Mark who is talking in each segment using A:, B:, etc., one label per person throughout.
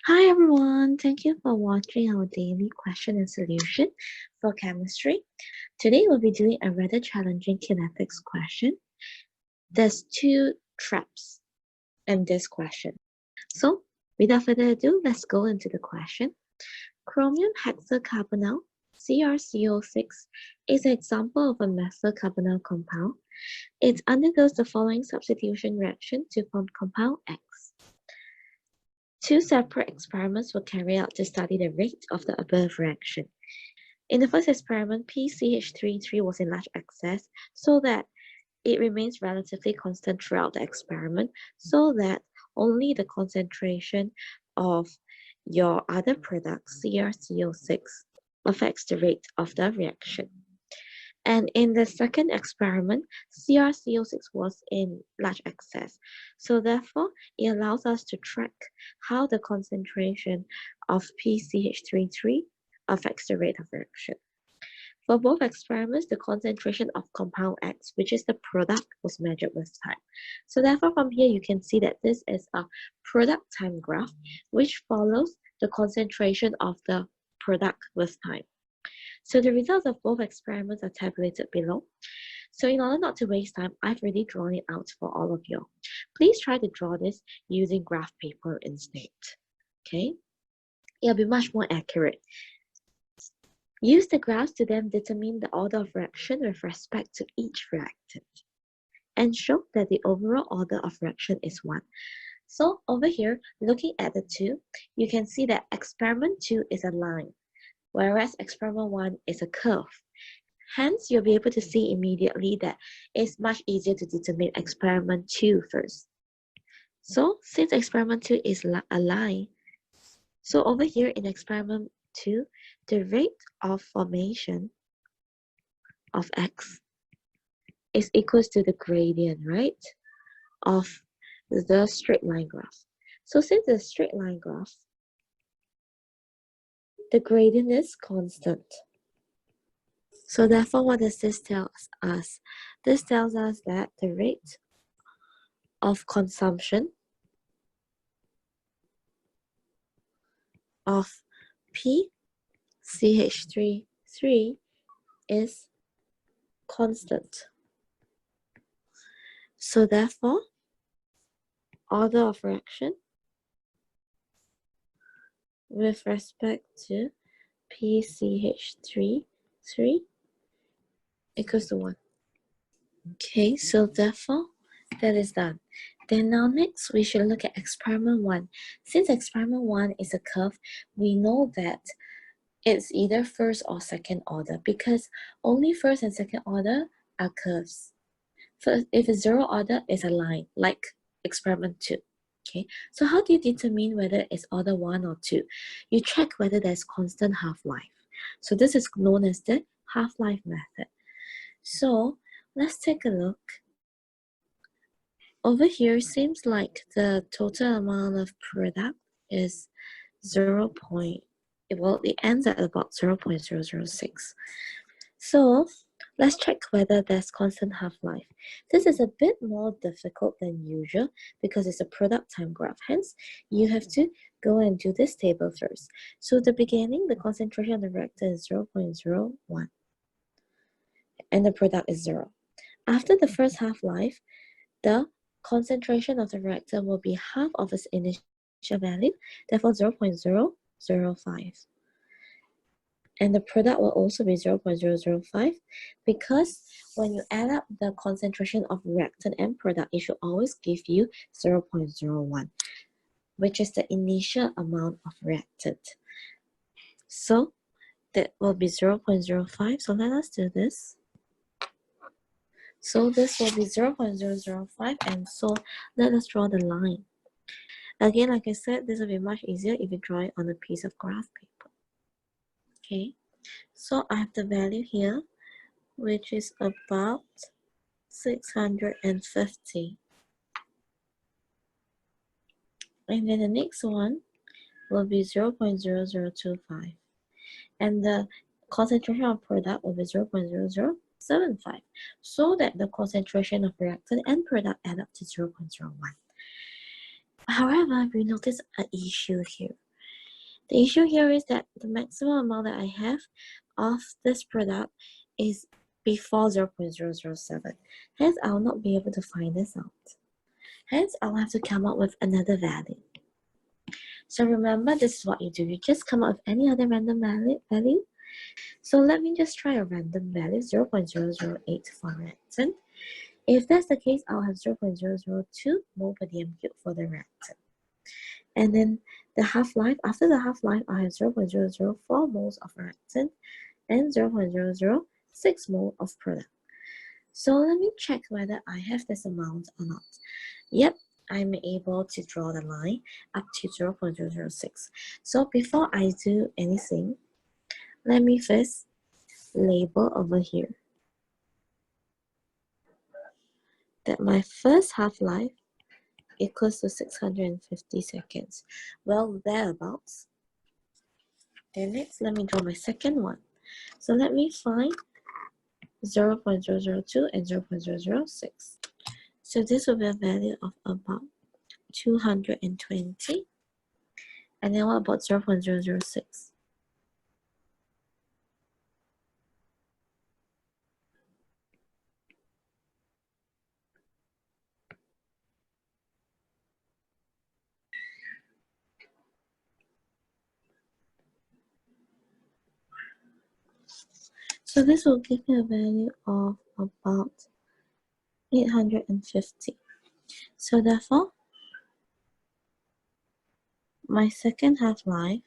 A: Hi everyone, thank you for watching our daily question and solution for chemistry. Today we'll be doing a rather challenging kinetics question. There's two traps in this question. So without further ado, let's go into the question. Chromium hexacarbonyl CrCO6 is an example of a methyl carbonyl compound. It undergoes the following substitution reaction to form compound X. Two separate experiments were carried out to study the rate of the above reaction. In the first experiment, PCH33 was in large excess so that it remains relatively constant throughout the experiment so that only the concentration of your other product, CrCO6, affects the rate of the reaction. And in the second experiment, CrCO6 was in large excess. So therefore, it allows us to track how the concentration of PCH33 affects the rate of reaction. For both experiments, the concentration of compound X, which is the product, was measured with time. So therefore, from here, you can see that this is a product time graph, which follows the concentration of the product with time. So the results of both experiments are tabulated below. So in order not to waste time, I've already drawn it out for all of you. Please try to draw this using graph paper instead. Okay? It'll be much more accurate. Use the graphs to then determine the order of reaction with respect to each reactant. And show that the overall order of reaction is 1. So over here, looking at the 2, you can see that experiment 2 is a line, whereas experiment 1 is a curve. Hence, you'll be able to see immediately that it's much easier to determine experiment 2 first. So, since experiment 2 is a line, so over here in experiment 2, the rate of formation of X is equals to the gradient, right, of the straight line graph. So since the straight line graph, the gradient is constant. So therefore, what does this tell us? This tells us that the rate of consumption of PCH33 is constant. So therefore, order of reaction with respect to PCH33 equals to 1. Okay, so therefore, that is done. Then now next, we should look at experiment 1. Since experiment 1 is a curve, we know that it's either first or second order because only first and second order are curves. First, if it's zero order, it's a line, like experiment 2. Okay, so how do you determine whether it's order 1 or 2? You check whether there's constant half-life. So this is known as the half-life method. So let's take a look. Over here, seems like the total amount of product is 0. Well, it ends at about 0.006. So let's check whether there's constant half-life. This is a bit more difficult than usual because it's a product time graph. Hence, you have to go and do this table first. So at the beginning, the concentration of the reactor is 0.01 and the product is 0. After the first half-life, the concentration of the reactor will be half of its initial value, therefore 0.005. And the product will also be 0.005 because when you add up the concentration of reactant and product, it should always give you 0.01, which is the initial amount of reactant. So that will be 0.05. So let us do this. So this will be 0.005, and so let us draw the line. Again, like I said, this will be much easier if you draw it on a piece of graph paper. Okay, so I have the value here, which is about 650. And then the next one will be 0.0025. And the concentration of product will be 0.0075. So that the concentration of reactant and product add up to 0.01. However, we notice an issue here. The issue here is that the maximum amount that I have of this product is before 0.007. Hence, I will not be able to find this out. Hence, I'll have to come up with another value. So remember, this is what you do. You just come up with any other random value. So let me just try a random value, 0.008 for reactant. If that's the case, I'll have 0.002 mole per dm cubed for the reactant. And then the half-life, after the half-life, I have 0.004 moles of reactant and 0.006 mole of product. So let me check whether I have this amount or not. Yep, I'm able to draw the line up to 0.006. So before I do anything, let me first label over here that my first half-life equals to 650 seconds. Well, thereabouts. Then next, let me draw my second one. So let me find 0.002 and 0.006. So this will be a value of about 220. And then what about 0.006? So this will give me a value of about 850. So therefore, my second half-life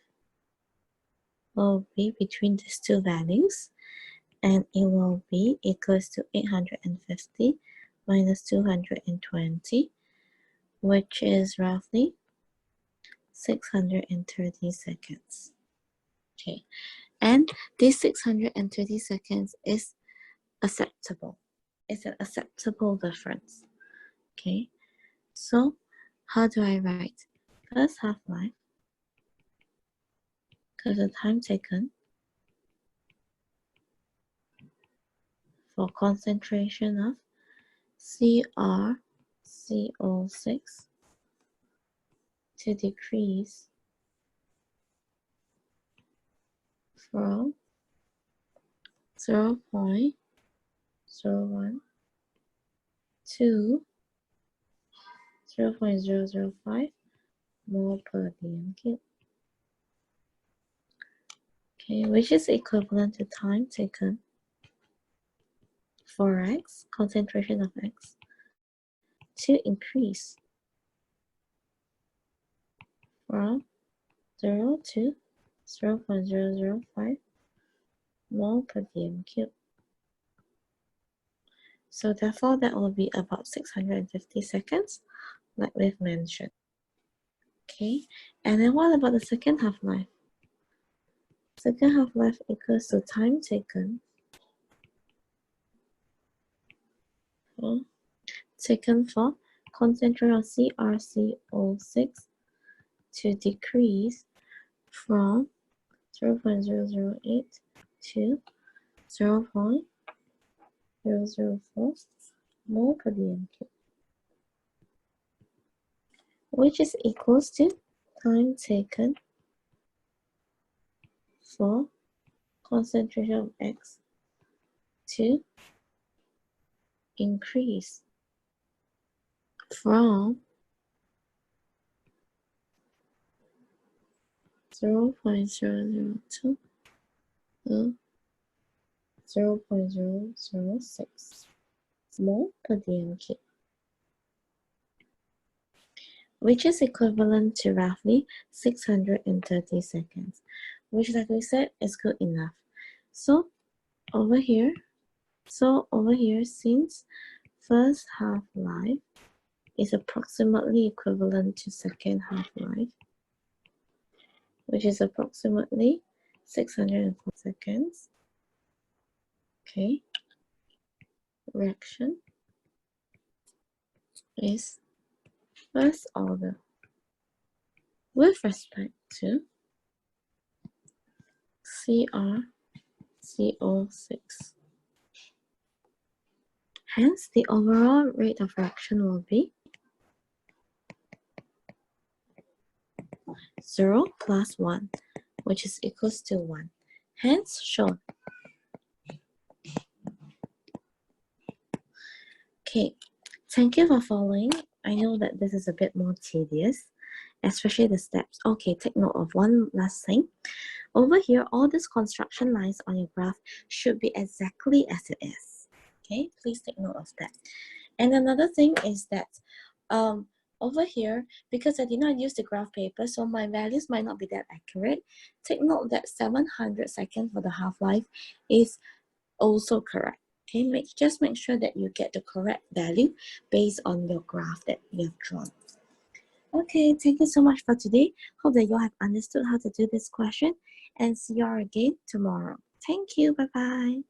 A: will be between these two values, and it will be equals to 850 minus 220, which is roughly 630 seconds. Okay, and this 630 seconds is acceptable. It's an acceptable difference. Okay, so how do I write? First half-life, because the time taken for concentration of CrCO6 to decrease from 0.01 to 0.005 mole per dm cube. Okay, which is equivalent to time taken for X, concentration of X, to increase from 0 to 0.005 mole per dm cube. So therefore, that will be about 650 seconds, like we've mentioned. Okay, and then what about the second half-life? Second half-life equals to time taken for concentration of CrCO6 to decrease from 0.008 to 0.004 mole per dm cube, which is equals to time taken for concentration of X to increase from 0.002 to 0.006 mole per dm cube, which is equivalent to roughly 630 seconds, which, like we said, is good enough. So over here, since first half-life is approximately equivalent to second half-life, which is approximately 604 seconds. Okay, reaction is first order with respect to CrCO6. Hence, the overall rate of reaction will be 0 plus 1. which is equals to 1. Hence, shown. Okay, thank you for following. I know that this is a bit more tedious, especially the steps. Okay, take note of one last thing. Over here, all these construction lines on your graph should be exactly as it is. Okay, please take note of that. And another thing is that over here, because I did not use the graph paper, so my values might not be that accurate. Take note that 700 seconds for the half-life is also correct. Okay, just make sure that you get the correct value based on your graph that you have drawn. Okay, thank you so much for today. Hope that you all have understood how to do this question, and see you all again tomorrow. Thank you. Bye-bye.